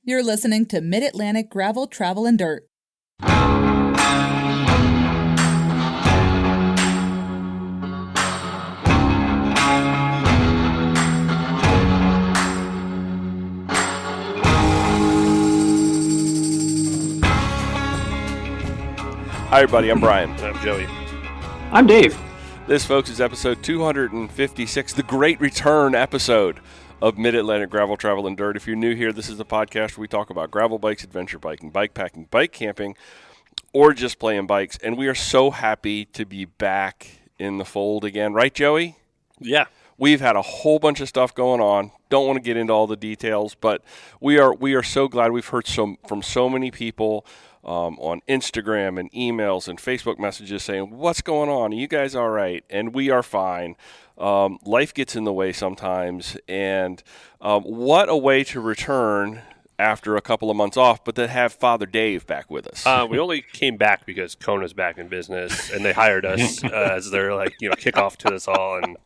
You're listening to Mid-Atlantic Gravel, Travel, and Dirt. Hi, everybody. I'm Brian. And I'm Joey. I'm Dave. This, folks, is episode 256, the Great Return episode of Mid-Atlantic Gravel, Travel, and Dirt. If you're new here, this is the podcast where we talk about gravel bikes, adventure biking, bikepacking, bike camping, or just playing bikes. And we are so happy to be back in the fold again. Right, Joey? Yeah. We've had a whole bunch of stuff going on. Don't want to get into all the details, but we are so glad. We've heard from so many people on Instagram and emails and Facebook messages saying, what's going on? Are you guys all right? And we are fine. Life gets in the way sometimes. And what a way to return after a couple of months off, but to have Father Dave back with us. We only came back because Kona's back in business, and they hired us as their kickoff to this all, and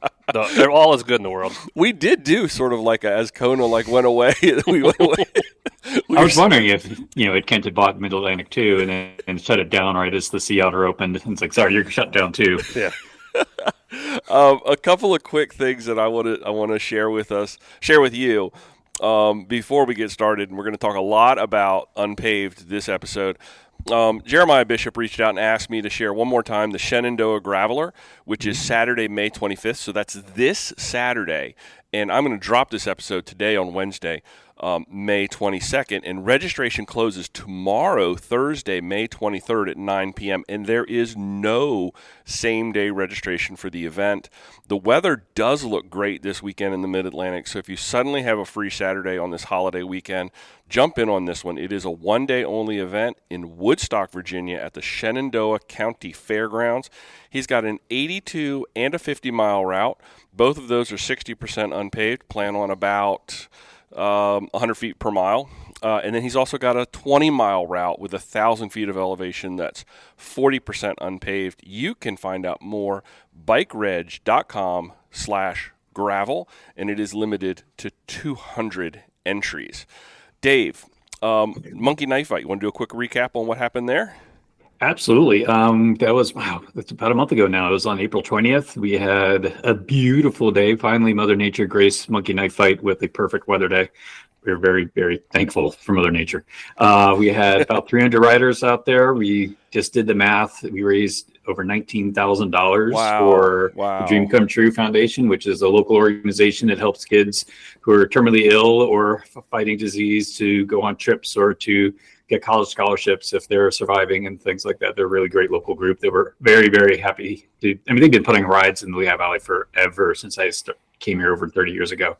they're all is good in the world. We did do sort of like as Kona went away. We went away. I was wondering if Kent had bought Mid-Atlantic too, and shut it down right as the sea otter opened. And it's like, sorry, you're shut down too. Yeah. A couple of quick things that I want to share with you. Before we get started, and we're going to talk a lot about unPAved this episode. Jeremiah Bishop reached out and asked me to share one more time the Shenandoah Graveler, which is Saturday, May 25th. So that's this Saturday. And I'm going to drop this episode today on Wednesday, May 22nd. And registration closes tomorrow, Thursday, May 23rd at 9 p.m. And there is no same-day registration for the event. The weather does look great this weekend in the Mid-Atlantic. So if you suddenly have a free Saturday on this holiday weekend, jump in on this one. It is a one-day-only event in Woodstock, Virginia at the Shenandoah County Fairgrounds. He's got an 82 and a 50-mile route. Both of those are 60% unPAved. Plan on about 100 feet per mile. And then he's also got a 20-mile route with 1,000 feet of elevation that's 40% unPAved. You can find out more, bikereg.com/gravel, and it is limited to 200 entries. Dave, Monkey Knife Fight, you want to do a quick recap on what happened there? Absolutely. That's about a month ago now. It was on April 20th. We had a beautiful day. Finally, Mother Nature graced Monkey Knife Fight with a perfect weather day. We were very, very thankful for Mother Nature. We had about 300 riders out there. We just did the math. We raised over $19,000 for the Dream Come True Foundation, which is a local organization that helps kids who are terminally ill or fighting disease to go on trips or to get college scholarships if they're surviving and things like that. They're a really great local group. They were very, very happy to. I mean, they've been putting rides in the Lehigh Valley forever since I came here over 30 years ago.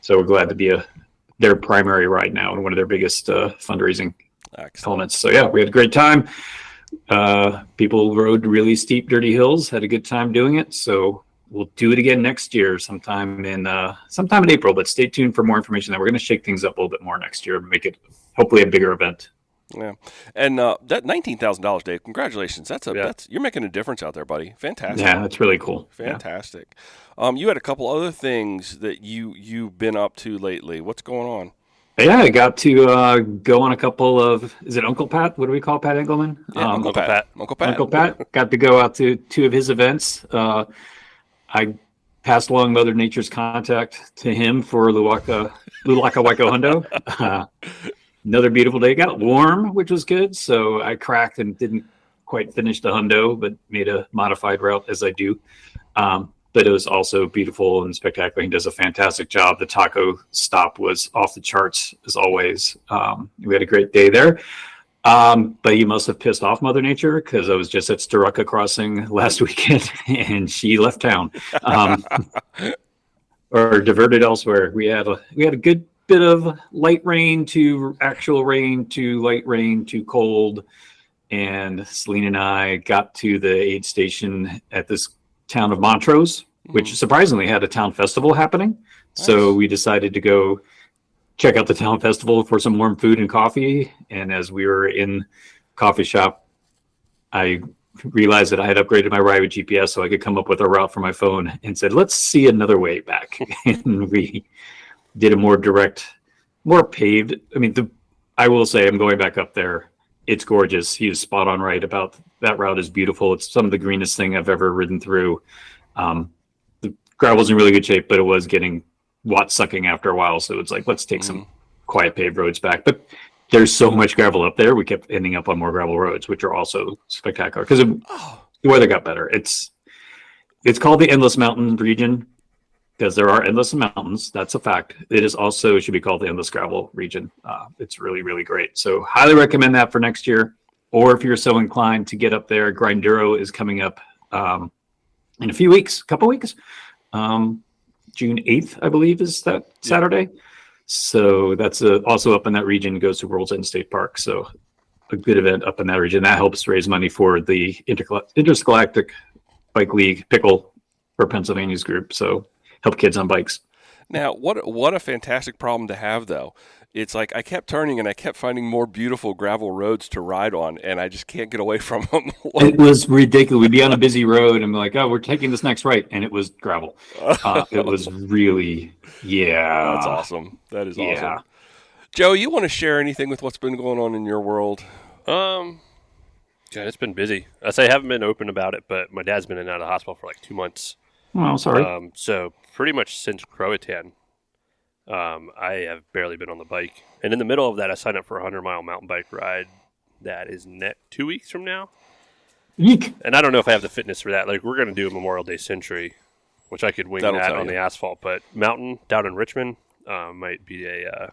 So we're glad to be their primary ride now and one of their biggest fundraising elements. So yeah, we had a great time. People rode really steep, dirty hills, had a good time doing it. So we'll do it again next year, sometime in April. But stay tuned for more information. That we're going to shake things up a little bit more next year and make it hopefully a bigger event. Yeah, and that $19,000, Dave. Congratulations. That's you're making a difference out there, buddy. Fantastic. Yeah, that's really cool. Fantastic. Yeah. You had a couple other things that you've been up to lately. What's going on? Yeah, I got to go on a couple of. Is it Uncle Pat? What do we call Pat Engelman? Yeah, Uncle Pat. Uncle Pat. Got to go out to two of his events. I passed along Mother Nature's contact to him for Lulaka Waiko Hundo. Another beautiful day. It got warm, which was good. So I cracked and didn't quite finish the Hundo, but made a modified route as I do. But it was also beautiful and spectacular. He does a fantastic job. The taco stop was off the charts as always. We had a great day there. But he must have pissed off Mother Nature because I was just at Starukka Crossing last weekend and she left town or diverted elsewhere. We had a good bit of light rain to actual rain to light rain to cold. And Celine and I got to the aid station at this town of Montrose, which surprisingly had a town festival happening. Nice. So we decided to go check out the town festival for some warm food and coffee. And as we were in coffee shop, I realized that I had upgraded my ride with GPS so I could come up with a route for my phone and said, let's see another way back. And we did a more direct more paved. I mean, I will say I'm going back up there. It's gorgeous. He is spot on right about that route is beautiful. It's some of the greenest thing I've ever ridden through. The gravel's in really good shape, but it was getting watt sucking after a while. So it's like, let's take some quiet paved roads back. But there's so much gravel up there. We kept ending up on more gravel roads, which are also spectacular because the weather got better. It's called the Endless Mountain region because there are endless mountains. That's a fact. It is also should be called the Endless Gravel region. It's really, really great. So highly recommend that for next year. Or if you're so inclined to get up there, Grinduro is coming up in a few weeks, couple weeks. June 8th, I believe, is that Saturday. So that's also up in that region. Goes to World's End State Park. So a good event up in that region. That helps raise money for the Interscholastic Bike League Pickle for Pennsylvania's group. So help kids on bikes. Now, what a fantastic problem to have, though. It's like I kept turning and I kept finding more beautiful gravel roads to ride on, and I just can't get away from them. It was ridiculous. We'd be on a busy road and be like, oh, we're taking this next right. And it was gravel. It was really, That's awesome. That is awesome. Joe, you want to share anything with what's been going on in your world? Yeah, it's been busy. I say I haven't been open about it, but my dad's been in and out of the hospital for like 2 months. Oh, sorry. So pretty much since Croatan, I have barely been on the bike. And in the middle of that, I signed up for a 100-mile mountain bike ride that is 2 weeks from now. Eek. And I don't know if I have the fitness for that. Like, we're going to do a Memorial Day Century, which I could wing that on the asphalt. But mountain down in Richmond might be a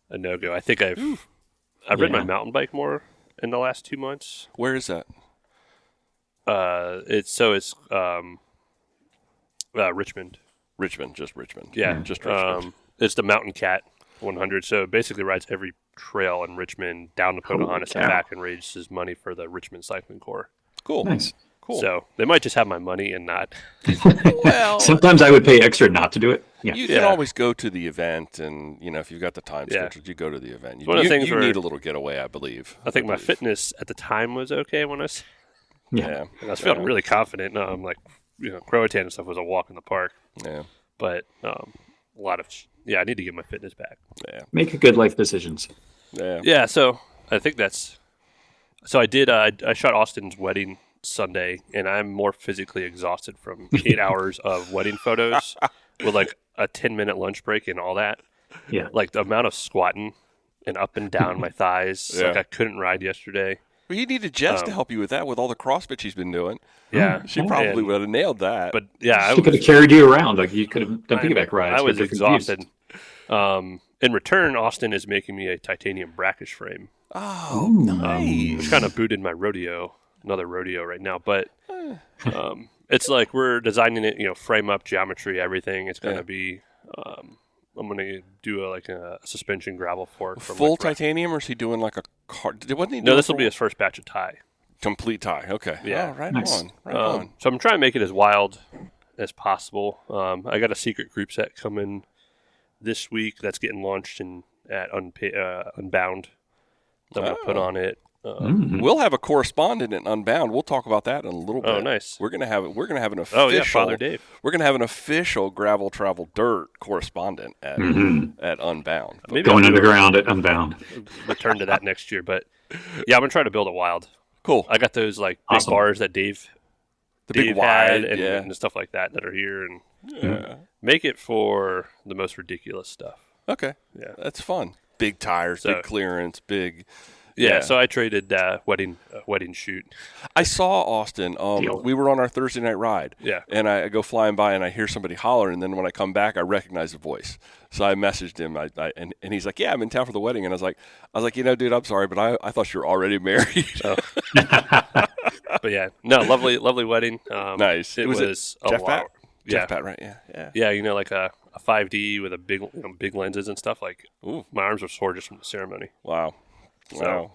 no-go. I think I've ridden my mountain bike more in the last 2 months. Where is that? It's Richmond. Just Richmond. Yeah, just Richmond. It's the Mountain Cat 100. So it basically rides every trail in Richmond down to Pocahontas and back and raises money for the Richmond Cycling Corps. Cool. Nice. Cool. So they might just have my money and not. Well, sometimes I would pay extra not to do it. Yeah. You can always go to the event, and if you've got the time scheduled, you go to the event. One of the things you need a little getaway, I believe. I think my fitness at the time was okay when I was. Yeah. And I was feeling really confident. No, I'm like, Croatan and stuff was a walk in the park. Yeah. But a lot of I need to get my fitness back. Yeah. Make good life decisions. Yeah. Yeah. So I think that's. So I did. I shot Austin's wedding Sunday, and I'm more physically exhausted from 8 hours of wedding photos with like a 10-minute lunch break and all that. Yeah. Like the amount of squatting and up and down my thighs. Like I couldn't ride yesterday. Well, you needed Jess to help you with that with all the CrossFit she's been doing. Yeah. She probably would have nailed that. But yeah, she could have carried you around. Like you could have done piggyback rides. I was exhausted. In return, Austin is making me a titanium brackish frame. Oh, nice. Which kind of booted my another rodeo right now. But it's like we're designing it, frame up, geometry, everything. It's going to be, I'm going to do a suspension gravel fork. Full titanium, or is he doing like a car? No, this will be his first batch of tie. Complete tie. Okay. Yeah. Oh, right nice. on. Right on. So I'm trying to make it as wild as possible. I got a secret group set coming this week that's getting launched at Unbound. I'm going to put on it. We'll have a correspondent at Unbound. We'll talk about that in a little bit. Oh, nice. We're gonna have an official. Father Dave. We're gonna have an official gravel travel dirt correspondent at Unbound. Maybe Going underground at Unbound. Return to that next year, but yeah, I'm gonna try to build a wild. Cool. I got those like big bars that Dave big had wide, and stuff like that are here, and make it for the most ridiculous stuff. Okay. Yeah, that's fun. Big tires, big clearance, big. Yeah, so I traded wedding shoot. I saw Austin. We were on our Thursday night ride. Yeah. And I go flying by and I hear somebody holler, and then when I come back, I recognize the voice. So I messaged him, and he's like, "Yeah, I'm in town for the wedding." And I was like, dude, I'm sorry, but I thought you were already married. Oh. But yeah, no, lovely wedding. Nice. It was a Jeff lot. Pat? Yeah. Jeff Pat, right? Yeah. Yeah, like a 5D with a big lenses and stuff. Like, my arms were sore just from the ceremony. Wow. Wow.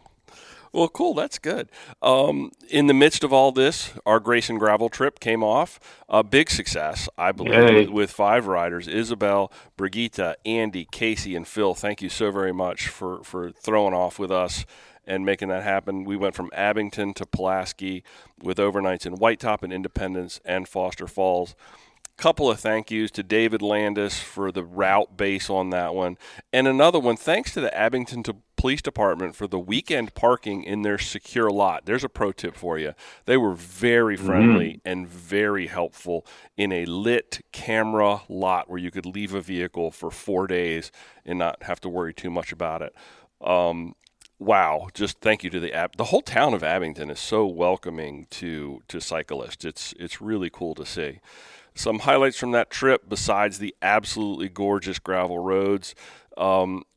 Well, cool. That's good. In the midst of all this, our Grayson gravel trip came off. A big success, I believe, with 5 riders: Isabel, Brigitte, Andy, Casey, and Phil. Thank you so very much for throwing off with us and making that happen. We went from Abington to Pulaski with overnights in White Top and Independence and Foster Falls. Couple of thank yous to David Landis for the route base on that one. And another one, thanks to the Abington Police Department for the weekend parking in their secure lot. There's a pro tip for you. They were very friendly and very helpful in a lit camera lot where you could leave a vehicle for 4 days and not have to worry too much about it. Wow, just thank you to the whole town of Abington is so welcoming to cyclists. It's really cool to see. Some highlights from that trip besides the absolutely gorgeous gravel roads.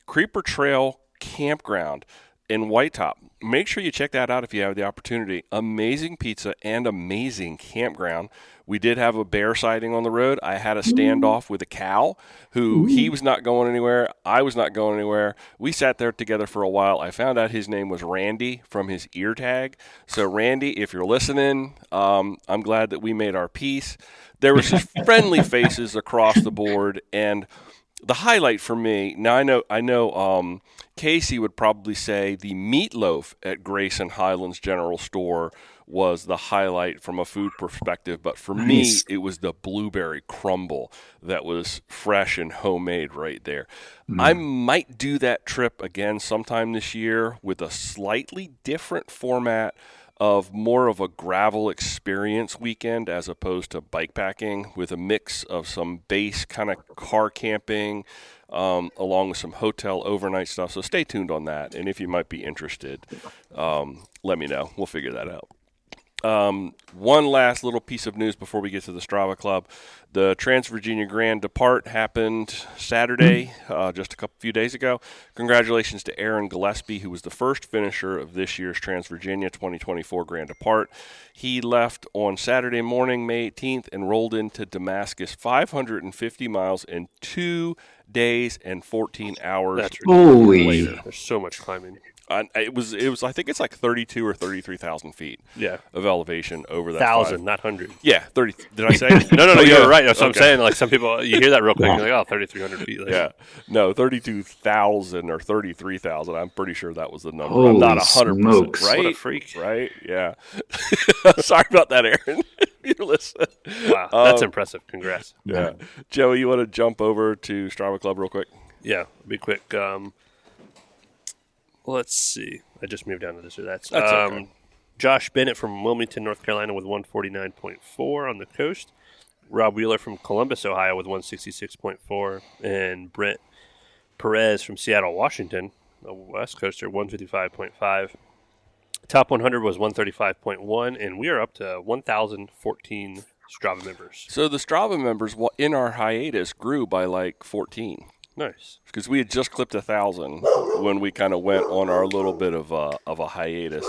Creeper Trail Campground in White Top. Make sure you check that out if you have the opportunity. Amazing pizza and amazing campground. We did have a bear sighting on the road. I had a standoff with a cow who he was not going anywhere. I was not going anywhere. We sat there together for a while. I found out his name was Randy from his ear tag. So Randy, if you're listening, I'm glad that we made our peace. There was just friendly faces across the board, and the highlight for me, now I know Casey would probably say the meatloaf at Grayson Highlands General Store was the highlight from a food perspective, but for me, it was the blueberry crumble that was fresh and homemade right there. I might do that trip again sometime this year with a slightly different format of more of a gravel experience weekend as opposed to bikepacking, with a mix of some base kind of car camping along with some hotel overnight stuff. So stay tuned on that. And if you might be interested, let me know. We'll figure that out. One last little piece of news before we get to the Strava Club. The Trans-Virginia Grand Depart happened Saturday, just a few days ago. Congratulations to Aaron Gillespie, who was the first finisher of this year's Trans-Virginia 2024 Grand Depart. He left on Saturday morning, May 18th, and rolled into Damascus 550 miles in 2 days and 14 hours. That's holy. There's so much climbing. It was. I think it's like 32 or 33,000 feet. Of elevation over that. 1,000, not 100. Yeah, 30. Did I say? No. You were right. That's what I'm saying. Like some people, you hear that real quick, and you're like, 3,300 feet. Like, yeah, no, 32,000 or 33,000. I'm pretty sure that was the number. Holy I'm not 100%. Right? What a freak. Right? Yeah. Sorry about that, Aaron. You listen. Wow, that's impressive. Congrats. Yeah, Joey, you want to jump over to Strava Club real quick? Yeah, be quick. Let's see. I just moved down to this or that. That's okay. Josh Bennett from Wilmington, North Carolina with 149.4 on the coast. Rob Wheeler from Columbus, Ohio with 166.4. And Brent Perez from Seattle, Washington, a West Coaster, 155.5. Top 100 was 135.1, and we are up to 1,014 Strava members. So the Strava members in our hiatus grew by like 14. Nice. Because we had just clipped 1,000 when we kind of went on our little bit of a hiatus.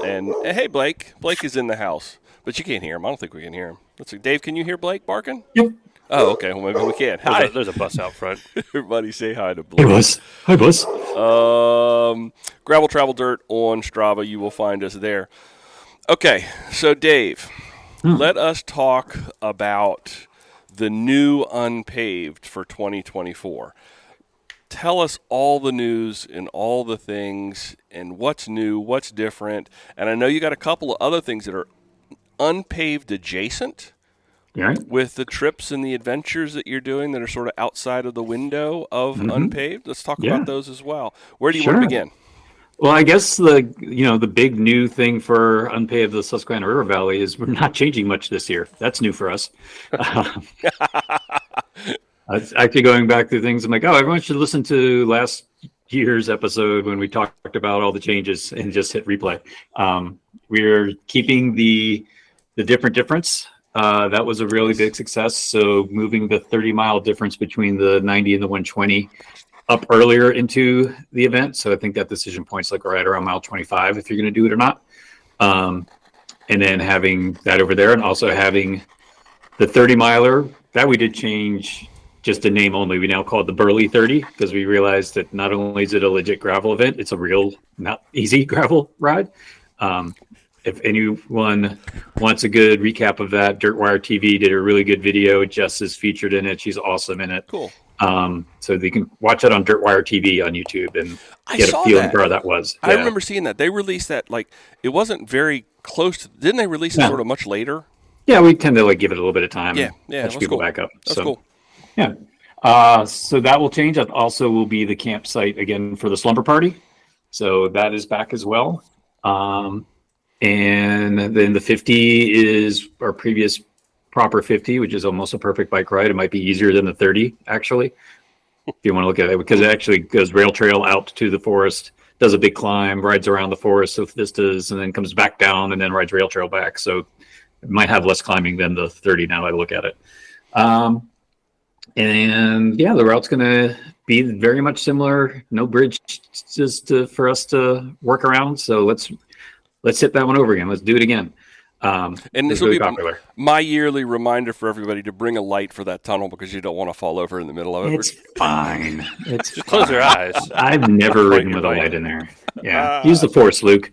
And hey, Blake is in the house, but you can't hear him. I don't think we can hear him. Let's see, Dave, can you hear Blake barking? Yep. Oh, okay. Well, maybe we can. Hi. There's a bus out front. Everybody say hi to Blake. Hi, bus. Gravel Travel Dirt on Strava. You will find us there. Okay, so Dave, let us talk about the new unPAved for 2024. Tell us all the news and all the things and what's new, what's different. And I know you got a couple of other things that are unPAved adjacent. Right. With the trips and the adventures that you're doing that are sort of outside of the window of unPAved. Let's talk about those as well. Where do you want to begin? Well, I guess the big new thing for unPAved, the Susquehanna River Valley, is we're not changing much this year. That's new for us. I was actually going back through things. I'm like, everyone should listen to last year's episode when we talked about all the changes and just hit replay. We're keeping the difference. That was a really big success. So moving the 30-mile difference between the 90 and the 120 up earlier into the event. So I think that decision point's like right around mile 25 if you're going to do it or not. And then having that over there, and also having the 30-miler that we did change just the name only. We now call it the Burley 30 because we realized that not only is it a legit gravel event, it's a real, not easy gravel ride. If anyone wants a good recap of that, Dirtwire TV did a really good video. Jess is featured in it. She's awesome in it. Cool. So they can watch it on Dirtwire TV on YouTube and get a feeling for how that was. I remember seeing that. They released that, like, it wasn't very close to, didn't they release it sort of much later? Yeah, we tend to like give it a little bit of time. Yeah, catch people back up. That's cool. Yeah. So that will change. That also will be the campsite again for the slumber party. So that is back as well. And then the 50 is our previous proper 50, which is almost a perfect bike ride. It might be easier than the 30, actually, if you want to look at it, because it actually goes rail trail out to the forest, does a big climb, rides around the forest with vistas, and then comes back down and then rides rail trail back. So it might have less climbing than the 30 now I look at it. And yeah, the route's going to be very much similar. No bridge just for us to work around. So let's hit that one over again. Let's do it again. And this will be popular. My yearly reminder for everybody to bring a light for that tunnel because you don't want to fall over in the middle of it. It's fine. It's just close your eyes. I've never ridden with a light in there. Yeah, use the force, Luke.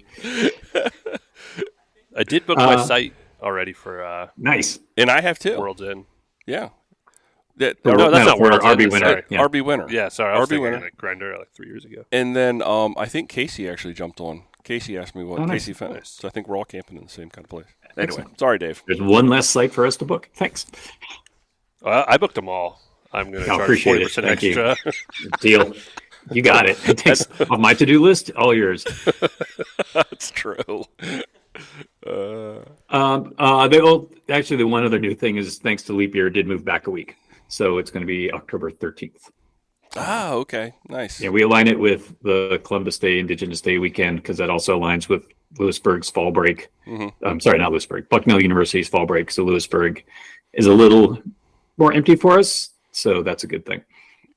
I did book my site already for nice, and I have too. World's End. Yeah. No, that's not World's End. RB Winner. Yeah. RB Winner. Yeah, sorry. I was RB Winner. like Grinder like 3 years ago. And then I think Casey actually jumped on. Casey asked me what Casey found. Nice. So I think we're all camping in the same kind of place. Anyway, sorry, Dave. There's one less site for us to book. Thanks. I booked them all. I'm going to charge 40% extra. Deal. You got it. It takes off my to-do list. All yours. That's true. Actually, the one other new thing is thanks to leap year, it did move back a week. So it's going to be October 13th. Ah, okay. Nice. Yeah, we align it with the Columbus Day, Indigenous Day weekend, because that also aligns with Lewisburg's fall break. Mm-hmm. I'm sorry, not Lewisburg. Bucknell University's fall break. So Lewisburg is a little more empty for us. So that's a good thing.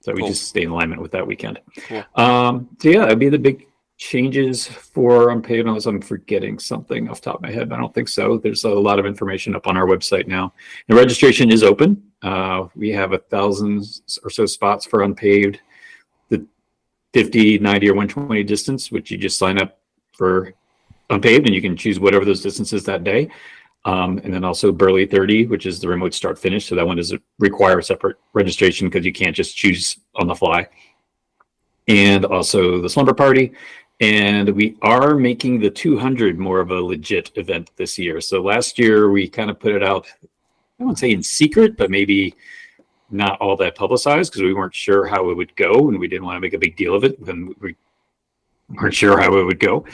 So we just stay in alignment with that weekend. Cool. So yeah, that'd be the big changes for unPAved, unless I'm forgetting something off the top of my head, but I don't think so. There's a lot of information up on our website now. The registration is open. We have 1,000 or so spots for unPAved, the 50, 90, or 120 distance, which you just sign up for unPAved, and you can choose whatever those distances that day. And then also Burley 30, which is the remote start finish. So that one doesn't require a separate registration because you can't just choose on the fly. And also the slumber party. And we are making the 200 more of a legit event this year. So last year we kind of put it out, I won't say in secret, but maybe not all that publicized because we weren't sure how it would go and we didn't want to make a big deal of it when we weren't sure how it would go.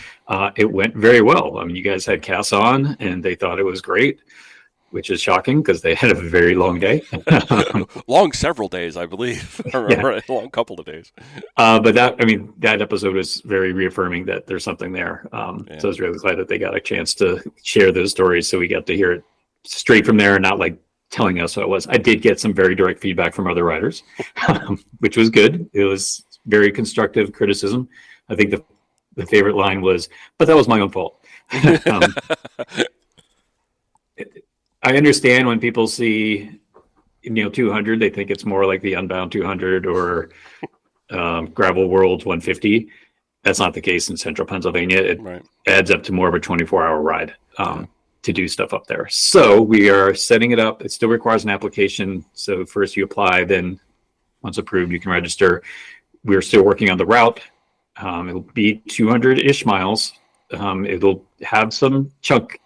It went very well. I mean, you guys had Cass on and they thought it was great, which is shocking because they had a very long day. Long several days, I believe. I remember a long couple of days. But that episode was very reaffirming that there's something there. So I was really glad that they got a chance to share those stories. So we got to hear it straight from there and not like telling us what it was. I did get some very direct feedback from other riders, which was good. It was very constructive criticism. I think the favorite line was, but that was my own fault. I understand when people see, 200, they think it's more like the Unbound 200 or Gravel World 150. That's not the case in central Pennsylvania. It adds up to more of a 24-hour ride to do stuff up there. So we are setting it up. It still requires an application. So first you apply, then once approved, you can register. We're still working on the route. It'll be 200-ish miles. It'll have some chunk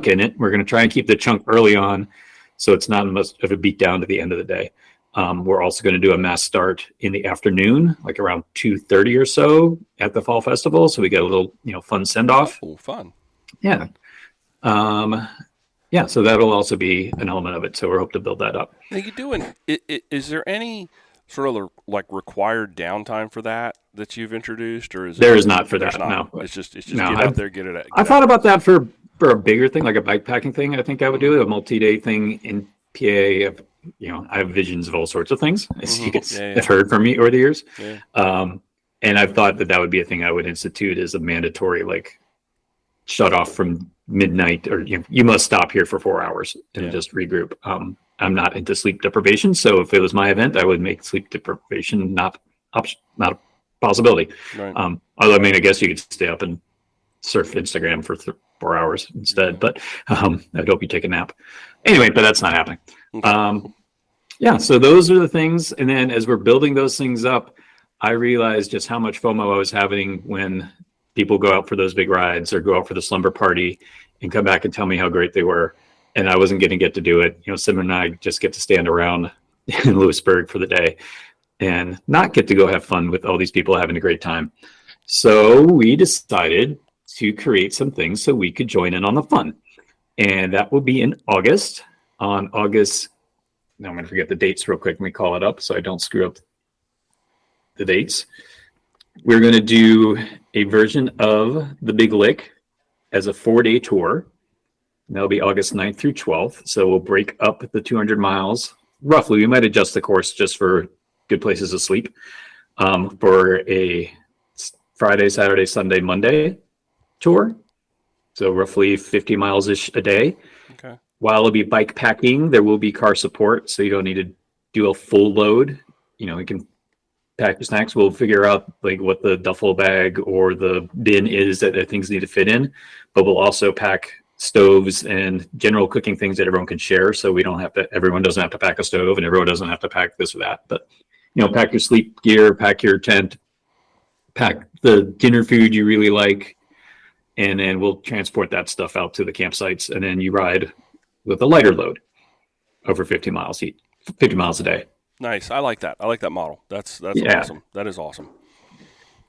in it. We're going to try and keep the chunk early on so it's not much of a beat down to the end of the day. We're also going to do a mass start in the afternoon, like around 2:30 or so at the Fall Festival. So we get a little, fun send-off. Oh, fun. Yeah. So that'll also be an element of it. So we're hoping to build that up. Now you doing, is there any sort of like required downtime for that you've introduced, or there is not for that? No, it's just get out there, get it out. I thought about that for a bigger thing, like a bikepacking thing. I think I would do a multi-day thing in PA. I have visions of all sorts of things, as you guys have heard from me over the years. Yeah. And I've thought that would be a thing I would institute as a mandatory, like, shut off from midnight, or you must stop here for 4 hours and just regroup. I'm not into sleep deprivation, so if it was my event, I would make sleep deprivation not a possibility. Right. I guess you could stay up and surf Instagram for 4 hours instead, but I'd hope you take a nap. Anyway, but that's not happening. Okay. So those are the things. And then as we're building those things up, I realized just how much FOMO I was having when people go out for those big rides or go out for the slumber party and come back and tell me how great they were. and I wasn't going to get to do it. Sim and I just get to stand around in Lewisburg for the day and not get to go have fun with all these people having a great time. So we decided to create some things so we could join in on the fun. And that will be in August. On August, now I'm going to forget the dates real quick. Let me call it up so I don't screw up the dates. We're going to do a version of the Big Lick as a 4-day tour. And that'll be August 9th through 12th. So we'll break up the 200 miles. Roughly, we might adjust the course just for good places to sleep for a Friday, Saturday, Sunday, Monday tour. So roughly 50 miles-ish a day. Okay. While it'll be bike packing, there will be car support. So you don't need to do a full load. You can pack your snacks. We'll figure out like what the duffel bag or the bin is that things need to fit in. But we'll also pack stoves and general cooking things that everyone can share. So everyone doesn't have to pack a stove and everyone doesn't have to pack this or that. But, pack your sleep gear, pack your tent, pack the dinner food you really like. And then we'll transport that stuff out to the campsites. And then you ride with a lighter load over 50 miles a day. Nice. I like that. I like that model. That's awesome. That is awesome.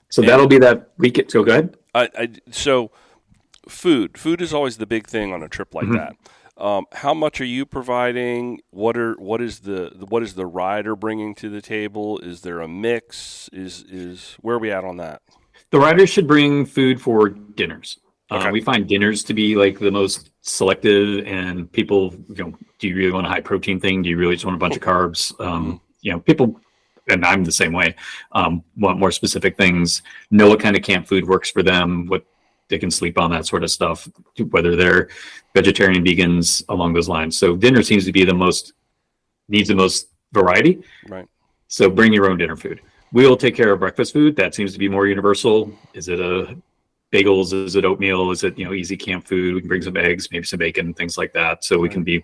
So that'll be that weekend. So go ahead. So food is always the big thing on a trip like that. How much are you providing? What is the rider bringing to the table? Is there a mix? Is where are we at on that? The riders should bring food for dinners. Okay. We find dinners to be like the most selective, and people, do you really want a high protein thing? Do you really just want a bunch of carbs? People, and I'm the same way, want more specific things, know what kind of camp food works for them, what they can sleep on, that sort of stuff, whether they're vegetarian, vegans, along those lines. So dinner seems to be needs the most variety. Right. So bring your own dinner food. We'll take care of breakfast food. That seems to be more universal. Is it bagels? Is it oatmeal? Is it, easy camp food? We can bring some eggs, maybe some bacon, things like that. So we can be,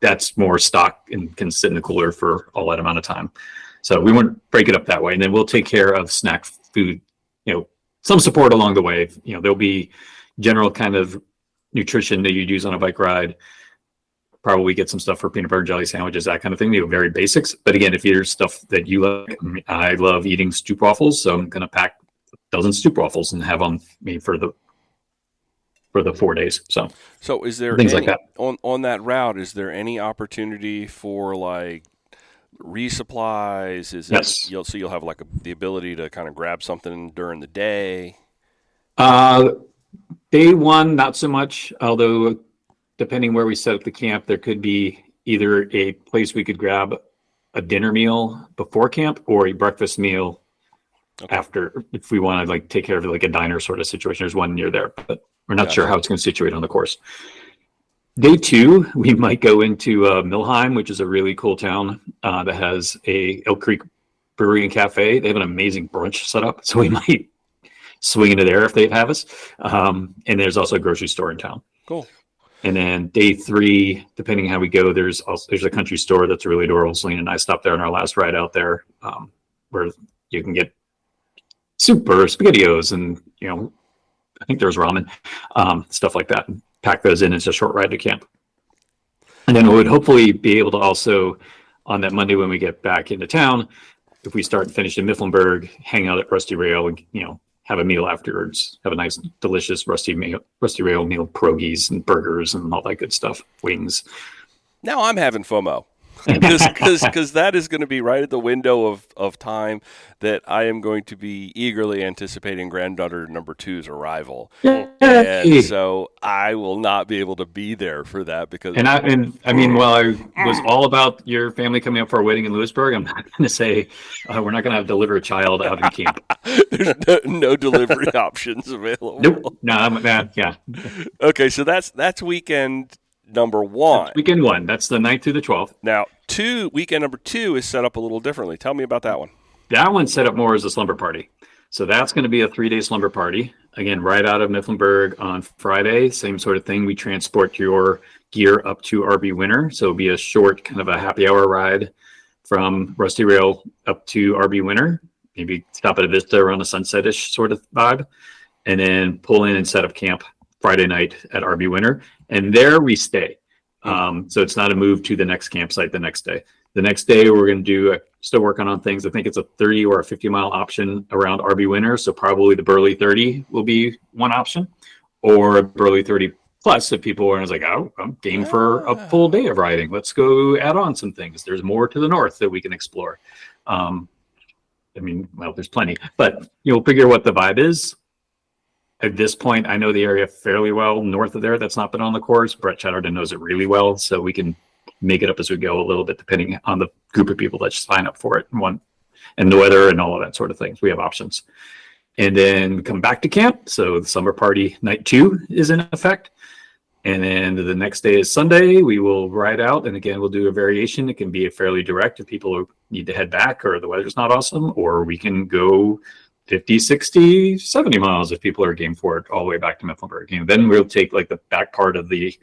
that's more stock and can sit in the cooler for all that amount of time. So we want to break it up that way. And then we'll take care of snack food, some support along the way. There'll be general kind of nutrition that you'd use on a bike ride. Probably get some stuff for peanut butter and jelly sandwiches, that kind of thing. Very basics. But again, if there's stuff that you like, I love eating stroopwafels, so I'm going to pack a dozen stroopwafels and have them made for the 4 days. So is there things like that on that route? Is there any opportunity for like resupplies? Yes. You'll have like the ability to kind of grab something during the day? Day one, not so much, although depending where we set up the camp, there could be either a place we could grab a dinner meal before camp or a breakfast meal after, if we want to like take care of like a diner sort of situation. There's one near there, but we're not sure how it's going to situate on the course. Day two, we might go into Milheim, which is a really cool town that has a Elk Creek Brewery and Cafe. They have an amazing brunch set up, so we might swing into there if they have us. And there's also a grocery store in town. Cool. And then day three, depending how we go, there's a country store that's really adorable. Selena and I stopped there on our last ride out there, where you can get soup or SpaghettiOs and, I think there's ramen, stuff like that. And pack those in. It's a short ride to camp. And then we would hopefully be able to also, on that Monday when we get back into town, if we start and finish in Mifflinburg, hang out at Rusty Rail and, have a meal afterwards, have a nice, delicious Rusty Rail meal, pierogies and burgers and all that good stuff, wings. Now I'm having FOMO because that is going to be right at the window of time that I am going to be eagerly anticipating granddaughter number 2's arrival. And so I will not be able to be there for that because. And I mean, while I was all about your family coming up for our wedding in Lewisburg, I'm not going to say we're not going to have deliver a child out in camp. There's no delivery options available. Nope. No, yeah. Okay, so that's weekend number one. That's weekend one. That's the 9th through the 12th. Now, weekend number 2 is set up a little differently. Tell me about that one. That one's set up more as a slumber party. So that's going to be a 3-day slumber party. Again, right out of Mifflinburg on Friday. Same sort of thing. We transport your gear up to RB Winter. So it'll be a short kind of a happy hour ride from Rusty Rail up to RB Winter. Maybe stop at a Vista around a sunset-ish sort of vibe. And then pull in and set up camp Friday night at RB Winter. And there we stay. So it's not a move to the next campsite the next day. The next day, we're going to do, still working on things. I think it's a 30 or a 50-mile option around RB Winter. So probably the Burley 30 will be one option, or Burley 30 plus if people are like, oh, I'm game for a full day of riding. Let's go add on some things. There's more to the north that we can explore. There's plenty, but you'll figure what the vibe is. At this point, I know the area fairly well north of there that's not been on the course. Brett Chatterton knows it really well, so we can make it up as we go a little bit, depending on the group of people that sign up for it and the weather and all of that sort of things. We have options. And then come back to camp. So the summer party night 2 is in effect. And then the next day is Sunday. We will ride out. And again, we'll do a variation. It can be a fairly direct if people need to head back or the weather's not awesome, or we can go 50, 60, 70 miles if people are game for it all the way back to Mifflinburg. And then we'll take like the back part of the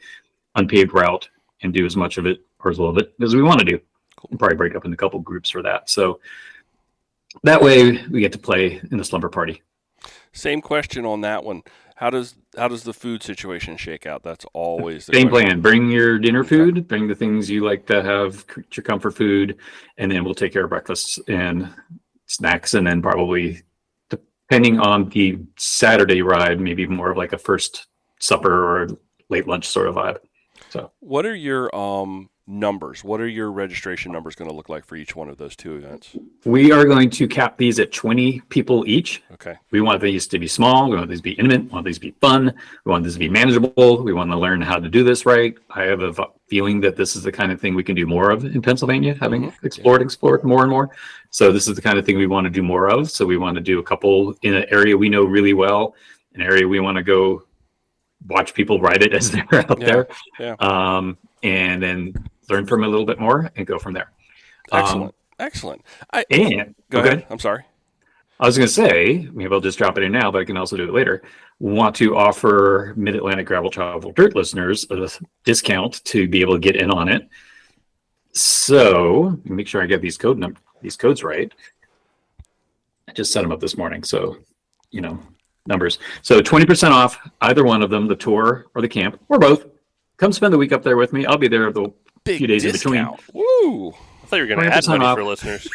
unpaved route and do as much of it or as little of it as we want to do. We'll probably break up into a couple groups for that. So that way we get to play in the slumber party. Same question on that one. How does the food situation shake out? That's always the same question. Plan. Bring your dinner food, bring the things you like to have, your comfort food, and then we'll take care of breakfasts and snacks, and then probably, depending on the Saturday ride, maybe more of like a first supper or late lunch sort of vibe. So, what are your numbers? What are your registration numbers going to look like for each one of those 2 events? We are going to cap these at 20 people each. Okay. We want these to be small. We want these to be intimate. We want these to be fun. We want this to be manageable. We want to learn how to do this right. I have a feeling that this is the kind of thing we can do more of in Pennsylvania, having explored more and more. So this is the kind of thing we want to do more of. So we want to do a couple in an area we know really well, an area we want to go watch people ride it as they're out there. Yeah. And then learn from it a little bit more and go from there. Excellent. Go ahead. I'm sorry. I was going to say, maybe I'll just drop it in now, but I can also do it later. Want to offer Mid-Atlantic Gravel Travel Dirt listeners a discount to be able to get in on it. So make sure I get these codes right. I just set them up this morning. So, numbers. So 20% off either one of them, the tour or the camp, or both. Come spend the week up there with me. I'll be there the few days discount. in between. Woo! I thought you were going to add money for listeners.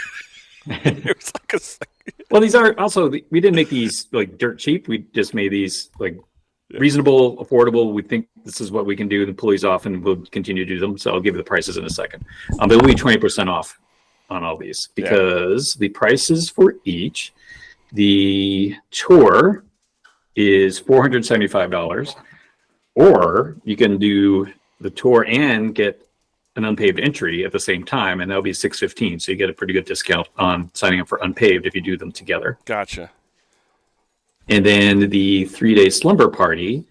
It was like a second. Well, these are also, we didn't make these like dirt cheap. We just made these like reasonable, affordable. We think this is what we can do and pull these off, and we'll continue to do them. So I'll give you the prices in a second. But it'll be 20% off on all these because the prices for each, the tour is $475, or you can do the tour and get an unpaved entry at the same time, and that'll be $615. So you get a pretty good discount on signing up for unpaved if you do them together. Gotcha. And then the 3-day slumber party,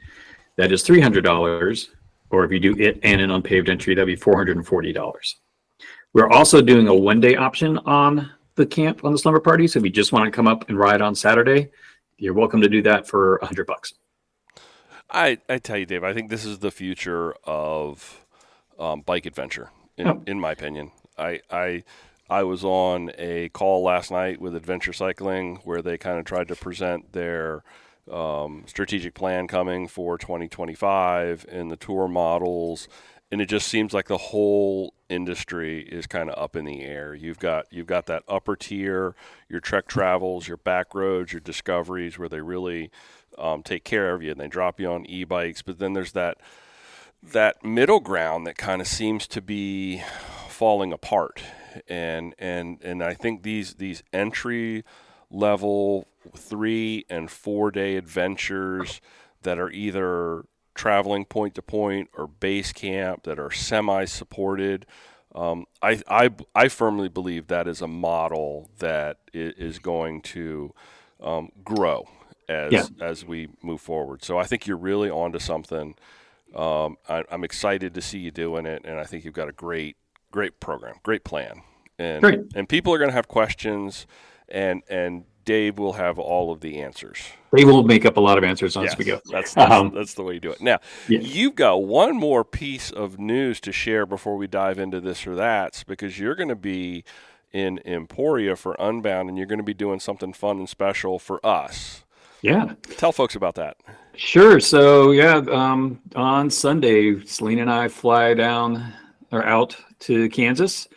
that is $300, or if you do it and an unpaved entry, that'd be $440. We're also doing a 1-day option on the camp on the slumber party. So if you just want to come up and ride on Saturday, you're welcome to do that for $100. I tell you, Dave, I think this is the future of bike adventure, in my opinion. I was on a call last night with Adventure Cycling where they kind of tried to present their strategic plan coming for 2025 and the tour models, and it just seems like the whole industry is kind of up in the air. You've got that upper tier, your Trek Travels, your back roads, your Discoveries, where they really take care of you and they drop you on e-bikes, but then there's that middle ground that kind of seems to be falling apart, and I think these entry level 3 and 4 day adventures that are either traveling point to point or base camp that are semi supported, I firmly believe that is a model that is going to grow as we move forward. So I think you're really onto something. I'm excited to see you doing it, and I think you've got a great program, great plan, and people are going to have questions, and Dave will have all of the answers. They will make up a lot of answers as we go. That's the way you do it. Now, you've got one more piece of news to share before we dive into this or that, because you're going to be in Emporia for Unbound, and you're going to be doing something fun and special for us. Yeah. Tell folks about that. Sure. So yeah, on Sunday, Celine and I fly out to Kansas.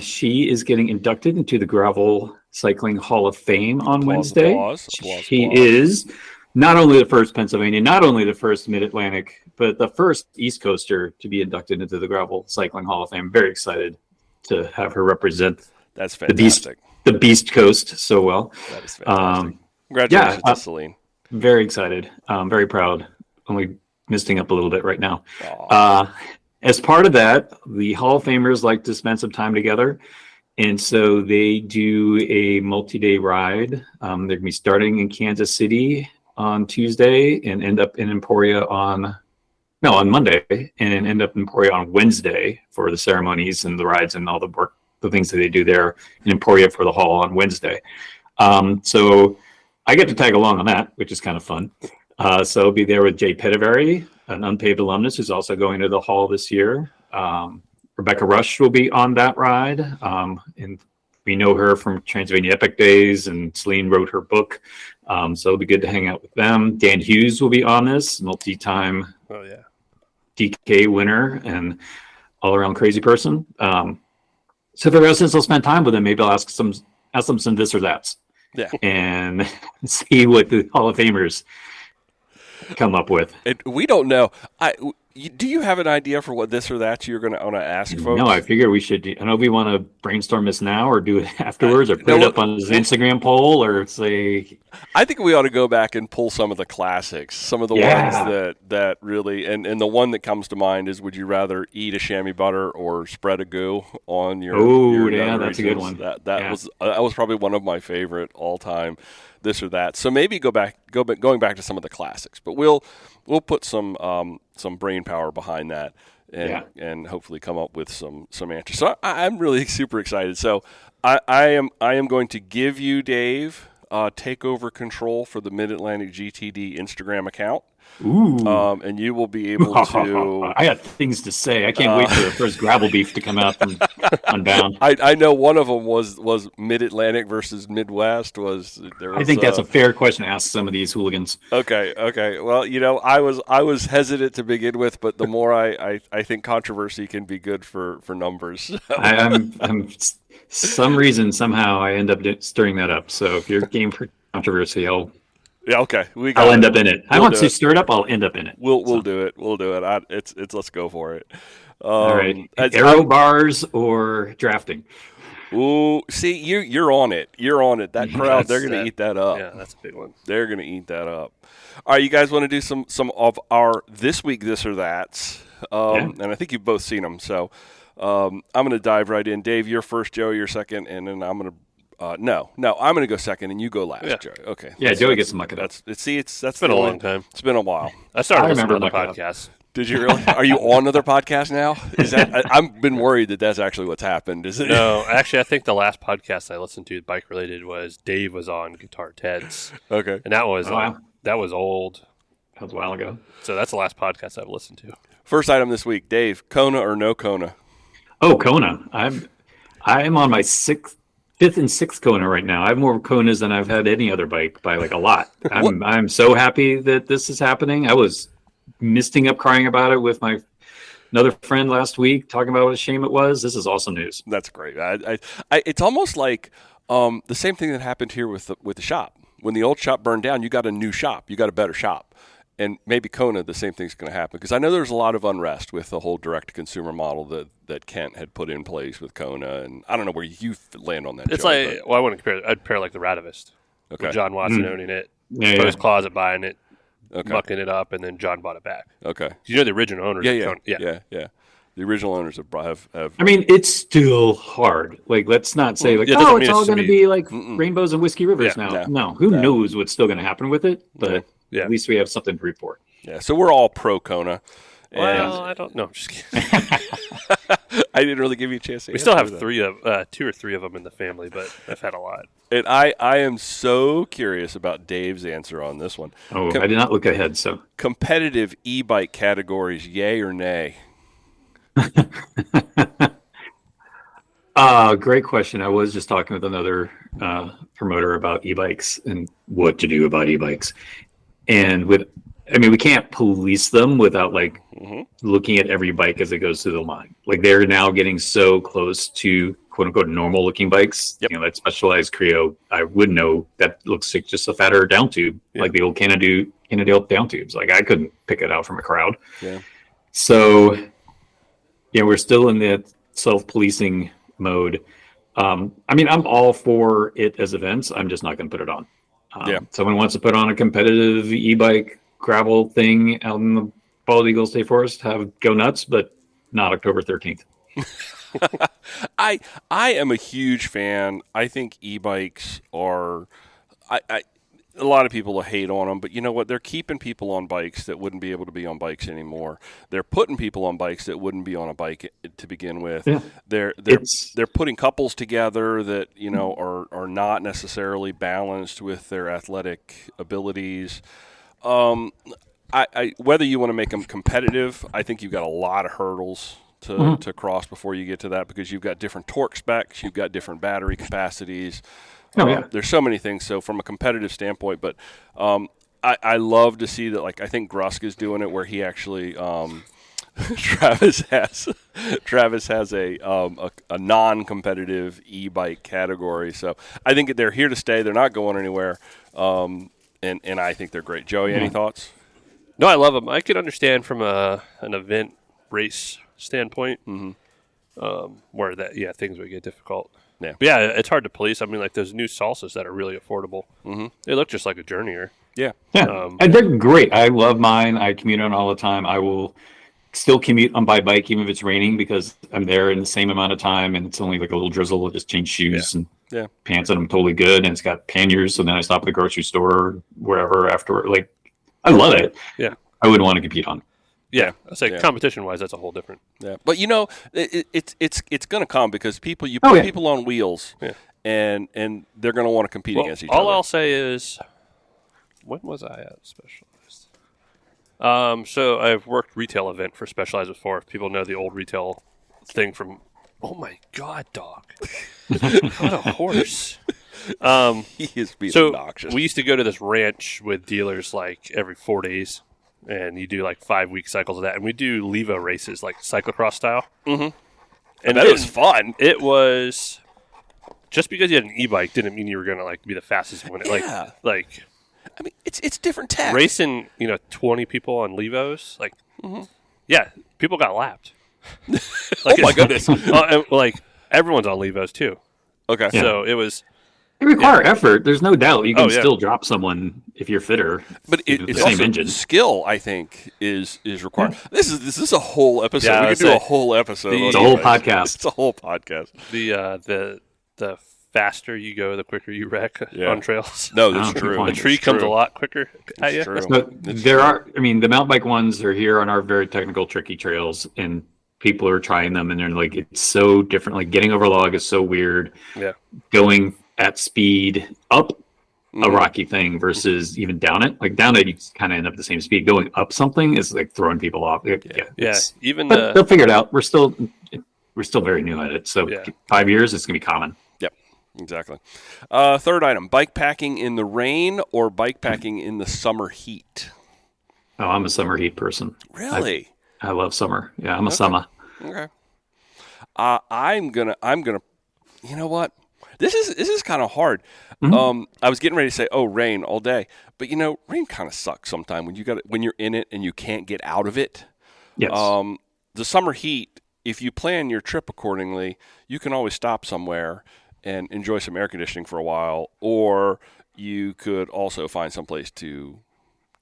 She is getting inducted into the Gravel Cycling Hall of Fame on Wednesday. She is not only the first Pennsylvania, not only the first Mid-Atlantic, but the first East Coaster to be inducted into the Gravel Cycling Hall of Fame. Very excited to have her represent That's fantastic. The Beast Coast so well. That is fantastic. Congratulations to Celine. Very excited. Very proud. Only misting up a little bit right now. As part of that, the Hall of Famers like to spend some time together. And so they do a multi-day ride. They're going to be starting in Kansas City on Tuesday and end up in Emporia on Monday, and end up in Emporia on Wednesday for the ceremonies and the rides and all the work, the things that they do there in Emporia for the hall on Wednesday. So I get to tag along on that, which is kind of fun. So I'll be there with Jay Pettivari, an unPAved alumnus who's also going to the hall this year. Rebecca Rush will be on that ride. And we know her from Transylvania Epic Days, and Celine wrote her book. So it'll be good to hang out with them. Dan Hughes will be on this, multi-time DK winner and all-around crazy person. So for the residents, I'll spend time with them. Maybe I'll ask them some this or that's. Yeah. And see what the Hall of Famers come up with. We don't know. Do you have an idea for what this or that you're going to want to ask folks? No, I figure we should. I don't know if we want to brainstorm this now or do it afterwards, or put it up on his Instagram poll, or say. I think we ought to go back and pull some of the classics, some of the ones that really, and the one that comes to mind is: would you rather eat a chamois butter or spread a goo on your? Oh, yeah, that's a good one. That was probably one of my favorite all time. This or that. So maybe going back to some of the classics, but we'll put some brain power behind that, and hopefully come up with some answers. So I'm really super excited. So I am going to give you, Dave, take over control for the Mid-Atlantic GTD Instagram account. Ooh. And you will be able to. I got things to say. I can't wait for the first gravel beef to come out from Unbound. I know one of them was Mid-Atlantic versus Midwest. I think that's a fair question to ask some of these hooligans. Okay. Well, I was hesitant to begin with, but the more I think controversy can be good for numbers. I'm some reason somehow I end up stirring that up. So if you're game for controversy, I'll end up in it. I want to stir it up. I'll end up in it. We'll do it. We'll do it. It's let's go for it. All right. Aero bars or drafting? Ooh, see, you're on it. You're on it. That crowd, they're going to eat that up. Yeah, that's a big one. They're going to eat that up. All right, you guys want to do some of our this week this or that's? And I think you've both seen them. So I'm going to dive right in. Dave, you're first. Joe, you're second, and then I'm going to. No, I'm going to go second, and you go last, Joey. Okay. Yeah, Joey gets some muck it up. That's been a long time. It's been a while. I started listening to the podcast. Did you really? Are you on another podcast now? Is that? I've been worried that's actually what's happened. Is it? No, actually, I think the last podcast I listened to, bike related, was Dave was on Guitar Ted's. Okay, and that was that was old. That was a while ago. So that's the last podcast I've listened to. First item this week, Dave: Kona or no Kona? Oh, Kona. I'm on my fifth and sixth Kona right now. I have more Konas than I've had any other bike by like a lot. I'm so happy that this is happening. I was misting up crying about it with another friend last week, talking about what a shame it was. This is awesome news. That's great. It's almost like the same thing that happened here with the shop. When the old shop burned down, you got a new shop. You got a better shop. And maybe Kona, the same thing's going to happen. Because I know there's a lot of unrest with the whole direct-to-consumer model that Kent had put in place with Kona. And I don't know where you land on that. It's Joe, I wouldn't compare it. I'd pair like the Radavist. Okay. With John Watson owning it. Post Closet buying it. Okay. Mucking it up, and then John bought it back. Okay. You know the original owners. Yeah. The original owners have. I mean, it's still hard. Like, let's not say it's all going to be like rainbows and whiskey rivers now. No, who knows what's still going to happen with it? But at least we have something to report. Yeah. So we're all pro Kona. Well, I don't know. Just kidding. I didn't really give you a chance to We still have two or three of them in the family, but I've had a lot. And I am so curious about Dave's answer on this one. Oh, I did not look ahead. So competitive e-bike categories, yay or nay? Great question. I was just talking with another promoter about e-bikes and what to do about e-bikes. And we can't police them without like looking at every bike as it goes through the line. Like they're now getting so close to quote unquote normal looking bikes. Yep. That Specialized Creo, I would know that looks like just a fatter down tube, like the old Cannondale down tubes. Like I couldn't pick it out from a crowd. Yeah. So we're still in the self-policing mode. I'm all for it as events. I'm just not going to put it on. Someone wants to put on a competitive e-bike gravel thing out in the Bald Eagle State Forest, go nuts, but not October 13th. I am a huge fan. I think e-bikes are a lot of people will hate on them, but you know what? They're keeping people on bikes that wouldn't be able to be on bikes anymore. They're putting people on bikes that wouldn't be on a bike to begin with. Yeah. They're putting couples together that are not necessarily balanced with their athletic abilities. Whether you want to make them competitive, I think you've got a lot of hurdles to cross before you get to that, because you've got different torque specs, you've got different battery capacities. There's so many things. So from a competitive standpoint, but I love to see that. Like I think Grusk is doing it, where he actually Travis has a non-competitive e-bike category. So I think they're here to stay. They're not going anywhere, and I think they're great. Joey, any thoughts? No, I love them. I could understand from an event race standpoint, where things would get difficult. Yeah. But yeah, it's hard to police. I mean, like those new salsas that are really affordable. They look just like a Journeyer. Yeah. And they're great. I love mine. I commute on all the time. I will still commute on by bike even if it's raining, because I'm there in the same amount of time, and it's only like a little drizzle. I'll just change shoes and pants, and I'm totally good. And it's got panniers, so then I stop at the grocery store or wherever afterward. Like, I love it. Yeah. I wouldn't want to compete on. Yeah, I say competition-wise, that's a whole different. Yeah, but it's going to come, because people put people on wheels, and they're going to want to compete against each other. All I'll say is, when was I at Specialized? So I've worked retail event for Specialized before. If people know the old retail thing from. Oh my God, dog! What a horse! He is being obnoxious. We used to go to this ranch with dealers like every 4 days. And you do like 5-week cycles of that. And we do Levo races, like cyclocross style. And that was fun. It was, just because you had an e-bike didn't mean you were going to like be the fastest one. Yeah. Like, I mean, it's different tech. Racing, 20 people on Levos, like, people got lapped. Oh my goodness. Like, everyone's on Levos too. Okay. Yeah. So it was. They require effort. There's no doubt. You can still drop someone if you're fitter. But it's also engine. Skill, I think, is required. Yeah. This is a whole episode. We could do a whole episode. It's a whole podcast. It's a whole podcast. The faster you go, the quicker you wreck on trails. No, that's true. The tree comes a lot quicker at you. True. So the mountain bike ones are here on our very technical, tricky trails, and people are trying them, and they're like, it's so different. Like getting over log is so weird. Yeah. Going at speed up a rocky thing versus even down it. Like down it, you kind of end up at the same speed. Going up something is like throwing people off. But they'll figure it out. We're still very new at it. So 5 years, it's gonna be common. Yep, exactly. Third item: bikepacking in the rain or bikepacking in the summer heat. Oh, I'm a summer heat person. Really? I love summer. Yeah, I'm a summer. Okay. I'm gonna. You know what? This is kind of hard. I was getting ready to say, rain all day, but rain kind of sucks sometimes when you're in it and you can't get out of it. Yes. The summer heat, if you plan your trip accordingly, you can always stop somewhere and enjoy some air conditioning for a while, or you could also find some place to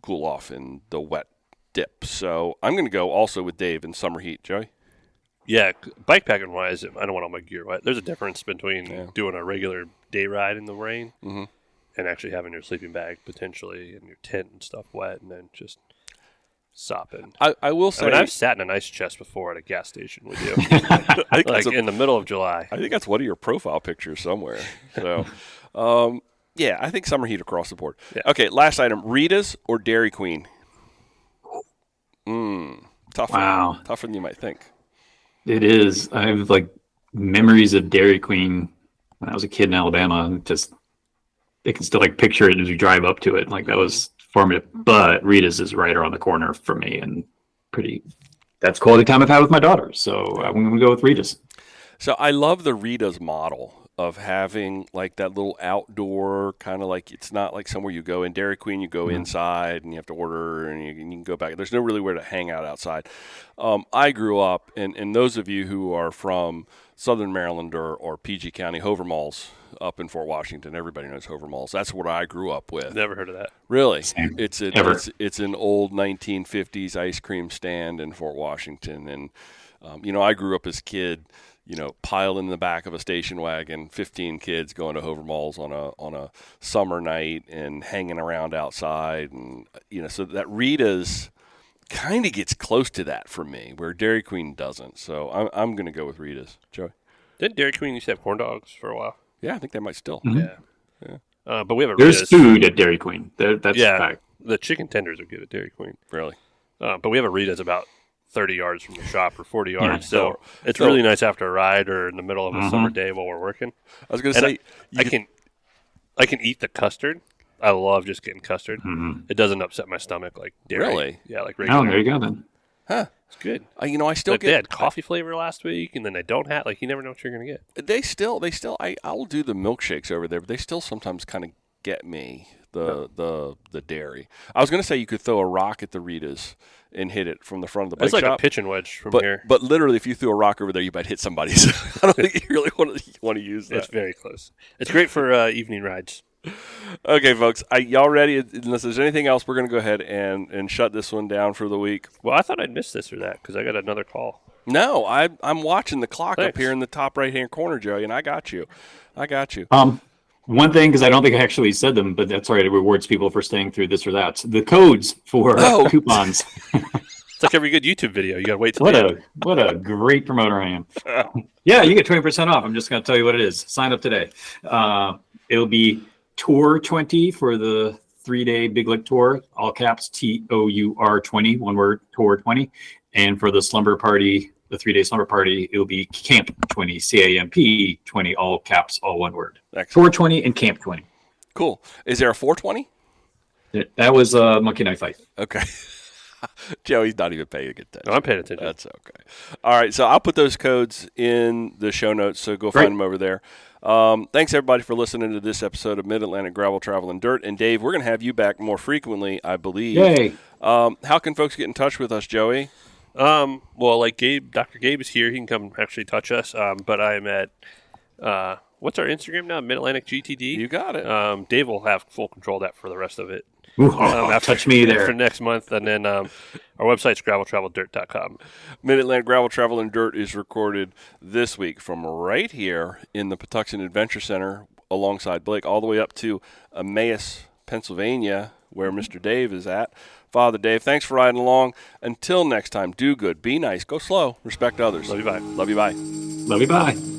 cool off in the wet dip. So I'm going to go also with Dave in summer heat. Joey? Yeah, bikepacking wise, I don't want all my gear wet. There's a difference between doing a regular day ride in the rain and actually having your sleeping bag potentially and your tent and stuff wet, and then just sopping. I will say, I've sat in an ice chest before at a gas station with you, like in the middle of July. I think that's one of your profile pictures somewhere. So, I think summer heat across the board. Yeah. Okay, last item: Rita's or Dairy Queen. Tougher. Wow, tougher than you might think. It is. I have memories of Dairy Queen when I was a kid in Alabama, and I can still picture it as we drive up to it. Like that was formative. But Rita's is right around the corner from me, and that's quality time I've had with my daughter. So I'm going to go with Rita's. So I love the Rita's model of having like that little outdoor kind of like, it's not like somewhere you go in Dairy Queen, you go inside and you have to order and you can go back. There's no really where to hang out outside. I grew up, and those of you who are from Southern Maryland or PG County, Hover Malls up in Fort Washington, everybody knows Hover Malls. That's what I grew up with. Never heard of that. Really? Same. It's an old 1950s ice cream stand in Fort Washington. And, I grew up as a kid, piled in the back of a station wagon, 15 kids going to Hover Malls on a summer night and hanging around outside. And, so that Rita's kind of gets close to that for me, where Dairy Queen doesn't. So I'm going to go with Rita's. Joey? Didn't Dairy Queen used to have corn dogs for a while? Yeah, I think they might still. Yeah. But we have a There's Rita's. food at Dairy Queen. That's a fact. The chicken tenders are good at Dairy Queen. Really? But we have a Rita's about 30 yards from the shop or 40 yards. Yeah. So it's really nice after a ride or in the middle of a summer day while we're working. I was going to say, I can eat the custard. I love just getting custard. It doesn't upset my stomach like dairy. Really? Yeah, like regular. Oh, there you go then. huh? It's good. I still They had coffee flavor last week, and then they don't have, you never know what you're going to get. They still. I'll do the milkshakes over there, but they still sometimes kind of get me the dairy. I was going to say you could throw a rock at the Rita's and hit it from the front of the bike It's like shop. a pitching wedge from here. But literally, if you threw a rock over there, you might hit somebody. So I don't think you really want to use that. It's very close. It's great for evening rides. Okay, folks, y'all ready? Unless there's anything else, we're going to go ahead and shut this one down for the week. Well, I thought I'd miss this or that because I got another call. No, I'm watching the clock up Thanks. here in the top right-hand corner, Joey, and I got you. One thing, because I don't think I actually said them, but that's all right. It rewards people for staying through this or that. The codes for coupons. It's like every good YouTube video. You got to wait till the end. What a great promoter I am. Yeah, you get 20% off. I'm just going to tell you what it is. Sign up today. It'll be Tour 20 for the 3-day Big Lick Tour, all caps TOUR 20, one word, Tour 20. And for the slumber party, the 3-day slumber party, it'll be Camp 20, CAMP 20, all caps, all one word. Excellent. Tour 20 and Camp 20. Cool. Is there a 420? That was a monkey knife fight. Okay. Joey's not even paying attention. No, I'm paying attention. That's okay. All right, so I'll put those codes in the show notes, so go find them over there. Thanks, everybody, for listening to this episode of Mid-Atlantic Gravel, Travel, and Dirt. And, Dave, we're going to have you back more frequently, I believe. Yay. How can folks get in touch with us, Joey? Well, like Dr. Gabe is here. He can come actually touch us. But I'm at, what's our Instagram now? Mid-Atlantic GTD. You got it. Dave will have full control of that for the rest of it. Touch me there. For next month. And then our website's graveltraveldirt.com. Mid-Atlantic Gravel, Travel, and Dirt is recorded this week from right here in the Patuxent Adventure Center alongside Blake, all the way up to Emmaus, Pennsylvania, where Mr. Dave is at. Father Dave, thanks for riding along. Until next time, do good, be nice, go slow, respect others. Love you, bye. Love you, bye. Love you, bye.